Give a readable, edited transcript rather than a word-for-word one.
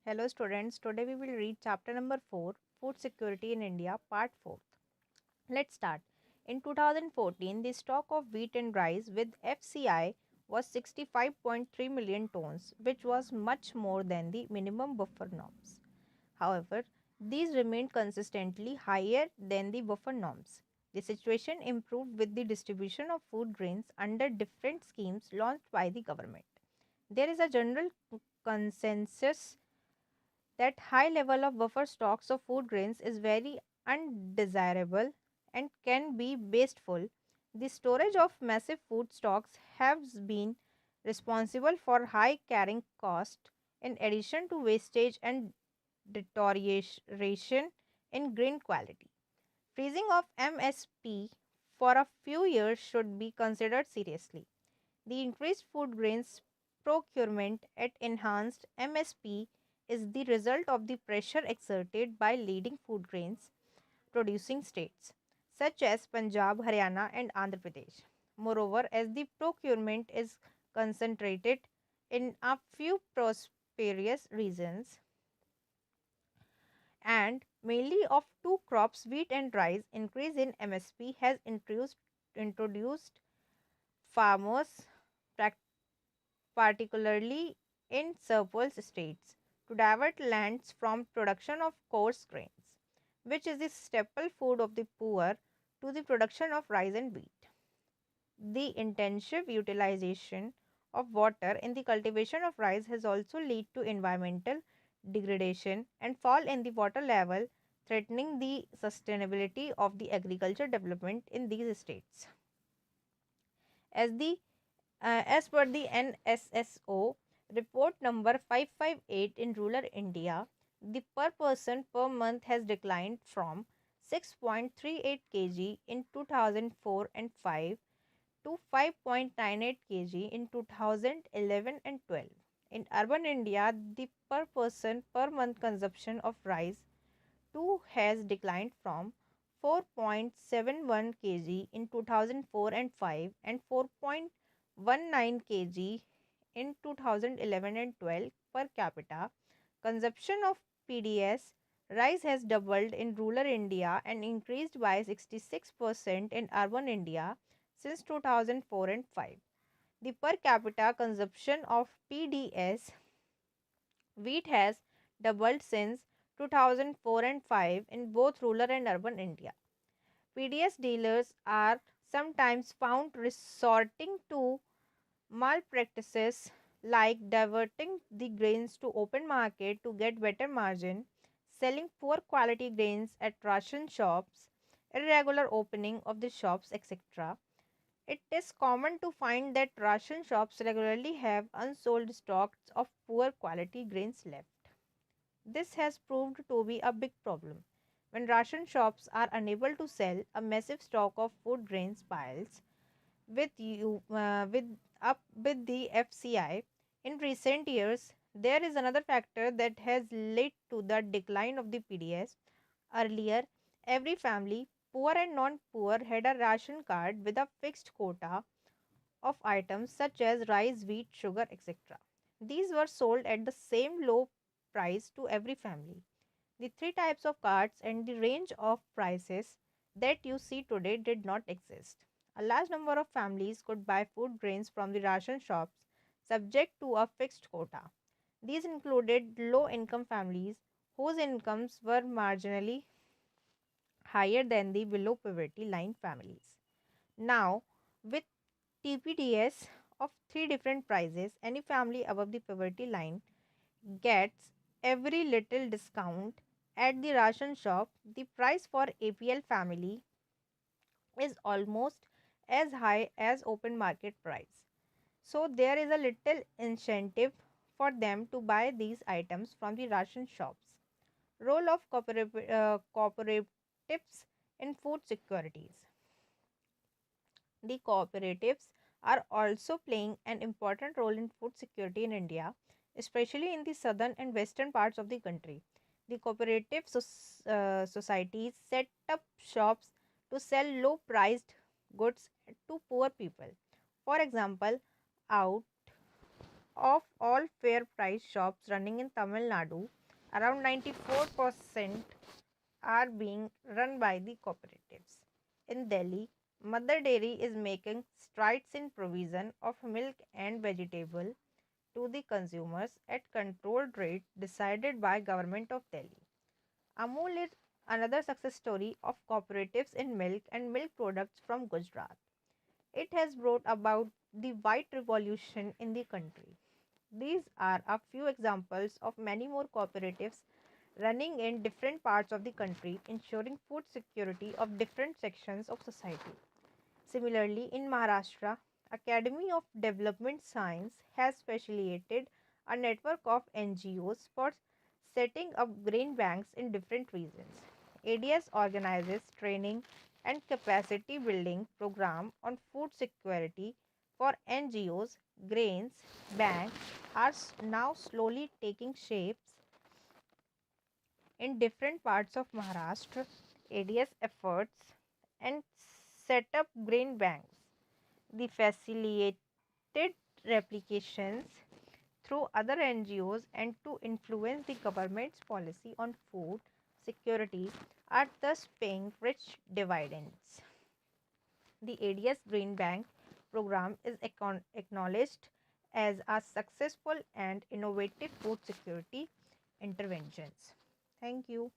Hello students, today we will read chapter number 4, Food Security in India, part 4. Let's start. In 2014, the stock of wheat and rice with FCI was 65.3 million tons, which was much more than the minimum buffer norms. However, these remained consistently higher than the buffer norms. The situation improved with the distribution of food grains under different schemes launched by the government. There is a general consensus that high level of buffer stocks of food grains is very undesirable and can be wasteful. The storage of massive food stocks has been responsible for high carrying cost in addition to wastage and deterioration in grain quality. Freezing of MSP for a few years should be considered seriously. The increased food grains procurement at enhanced MSP is the result of the pressure exerted by leading food grains producing states such as Punjab, Haryana, and Andhra Pradesh. Moreover, as the procurement is concentrated in a few prosperous regions and mainly of two crops, wheat and rice, increase in MSP has introduced farmers particularly in surplus states, to divert lands from production of coarse grains, which is the staple food of the poor, to the production of rice and wheat. The intensive utilization of water in the cultivation of rice has also led to environmental degradation and fall in the water level, threatening the sustainability of the agriculture development in these states. As the as per the NSSO report number 558 in rural India, the per person per month has declined from 6.38 kg in 2004 and 5 to 5.98 kg in 2011 and 12. In urban India, the per person per month consumption of rice too has declined from 4.71 kg in 2004 and 5 and 4.19 kg in 2011 and 12 per capita. Consumption of PDS rice has doubled in rural India and increased by 66% in urban India since 2004 and 5. The per capita consumption of PDS wheat has doubled since 2004 and 5 in both rural and urban India. PDS dealers are sometimes found resorting to malpractices like diverting the grains to open market to get better margin, selling poor quality grains at ration shops, irregular opening of the shops, etc. It is common to find that ration shops regularly have unsold stocks of poor quality grains left. This has proved to be a big problem. When ration shops are unable to sell a massive stock of food grains piles with the FCI in recent years, there is another factor that has led to the decline of the PDS. Earlier, every family, poor and non-poor, had a ration card with a fixed quota of items such as rice, wheat, sugar, etc. These were sold at the same low price to every family. The three types of cards and the range of prices that you see today did not exist. A large number of families could buy food grains from the ration shops subject to a fixed quota. These included low income families whose incomes were marginally higher than the below poverty line families. Now, with TPDS of three different prices, any family above the poverty line gets every little discount at the ration shop. The price for APL family is almost as high as open market price. So there is a little incentive for them to buy these items from the ration shops. Role of cooperatives in food securities. The cooperatives are also playing an important role in food security in India, especially in the southern and western parts of the country. The cooperative societies set up shops to sell low priced goods to poor people. For example, out Of all fair price shops running in Tamil Nadu, around 94% are being run by the cooperatives. In Delhi, Mother Dairy is making strides in provision of milk and vegetable to the consumers at controlled rate decided by government of Delhi. Amul is another success story of cooperatives in milk and milk products from Gujarat. It has brought about the white revolution in the country. These are a few examples of many more cooperatives running in different parts of the country, ensuring food security of different sections of society. Similarly, in Maharashtra, Academy of Development Science has facilitated a network of NGOs for setting up grain banks in different regions. ADS organizes training and capacity building program on food security for NGOs. Grains banks are now slowly taking shapes in different parts of Maharashtra. ADS efforts and set up grain banks. The facilitated replications through other NGOs and to influence the government's policy on food security are thus paying rich dividends. The ADS Grain Bank program is acknowledged as a successful and innovative food security interventions. Thank you.